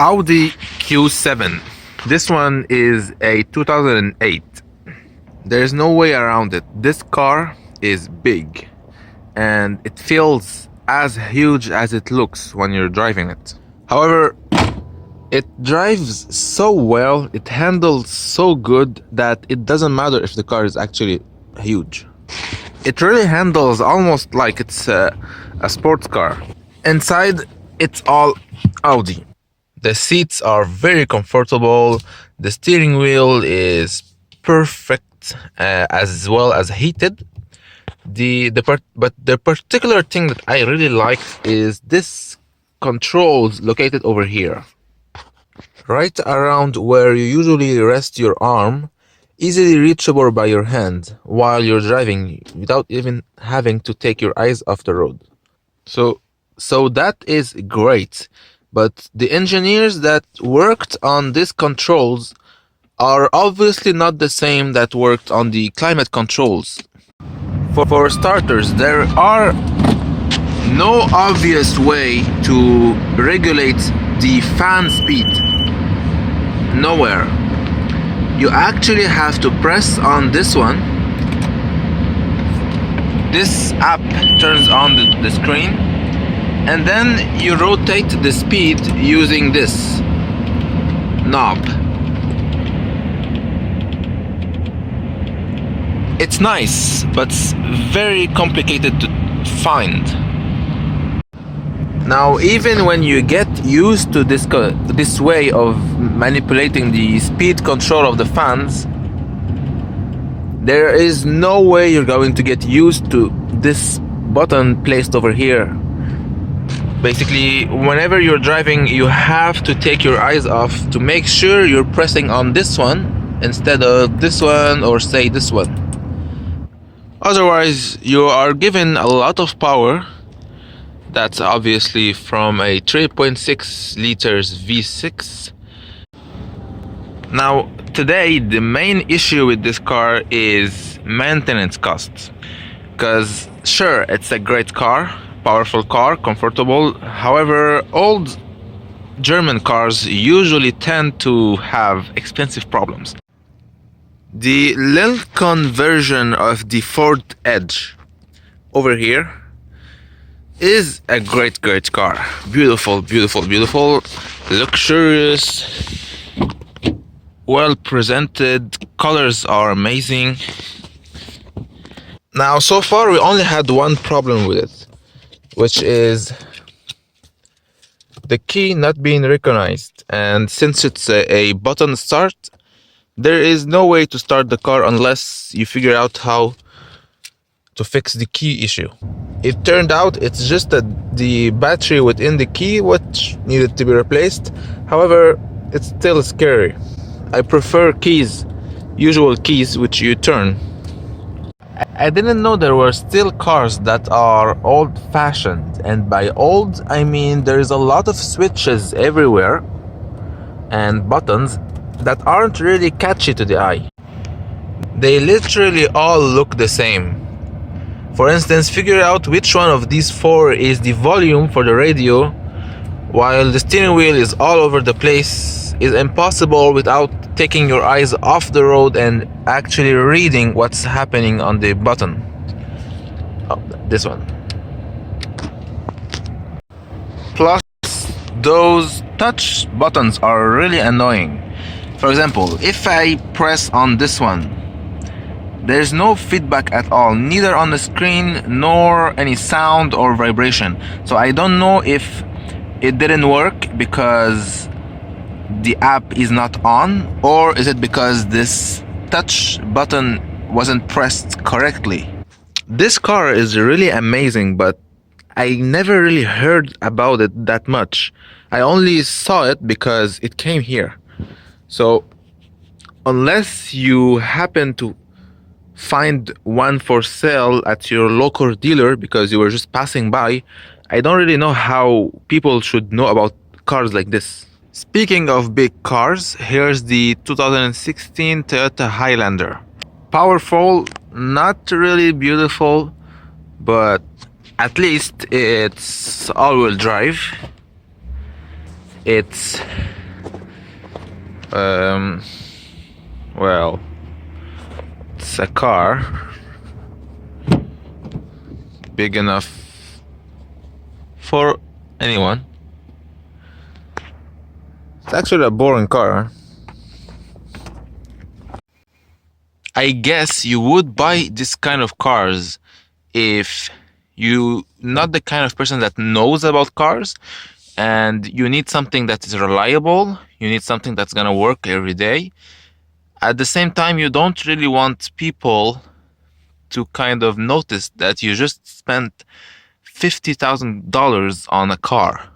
Audi Q7. This one is a 2008. There's no way around it. This car is big and it feels as huge as it looks when you're driving it. However, it drives so well, it handles so good that it doesn't matter if the car is actually huge. It really handles almost like it's a sports car. Inside, it's all Audi. The seats are very comfortable. The steering wheel is perfect, as well as heated. But the particular thing that I really like is this controls located over here, right around where you usually rest your arm, easily reachable by your hand while you're driving without even having to take your eyes off the road. So that is great. But the engineers that worked on these controls are obviously not the same that worked on the climate controls. For starters, there are no obvious way to regulate the fan speed. Nowhere. You actually have to press on this one. This app turns on the screen, and then you rotate the speed using this knob. It's nice, but it's very complicated to find. Now, even when you get used to this way of manipulating the speed control of the fans, there is no way you're going to get used to this button placed over here. Basically, whenever you're driving, you have to take your eyes off to make sure you're pressing on this one instead of this one, or say this one. Otherwise, you are given a lot of power. That's obviously from a 3.6 liters V6. Now, today, the main issue with this car is maintenance costs. Because, sure, it's a great car, powerful car, comfortable. However, old German cars usually tend to have expensive problems. The Lincoln version of the Ford Edge over here is a great car. Beautiful, luxurious, well presented, colors are amazing. Now, so far we only had one problem with it, which is the key not being recognized. And since it's a button start, there is no way to start the car unless you figure out how to fix the key issue. It turned out it's just that the battery within the key which needed to be replaced. However, it's still scary. I prefer keys, usual keys which you turn. I didn't know there were still cars that are old-fashioned, and by old I mean there is a lot of switches everywhere and buttons that aren't really catchy to the eye. They literally all look the same. For instance, figure out which one of these four is the volume for the radio, while the steering wheel is all over the place, is impossible without taking your eyes off the road and actually reading what's happening on the button. Oh, this one. Plus, those touch buttons are really annoying. For example, if I press on this one, there's no feedback at all, neither on the screen nor any sound or vibration. So I don't know if it didn't work because the app is not on, or is it because this touch button wasn't pressed correctly. This car is really amazing, but I never really heard about it that much. I only saw it because it came here. So, unless you happen to find one for sale at your local dealer because you were just passing by, I don't really know how people should know about cars like this. Speaking of big cars, here's the 2016 Toyota Highlander. Powerful, not really beautiful, but at least it's all-wheel drive. It's well, it's a car big enough for anyone. It's actually a boring car. I guess you would buy this kind of cars if you not the kind of person that knows about cars and you need something that is reliable, you need something that's gonna work every day. At the same time, you don't really want people to kind of notice that you just spent $50,000 on a car.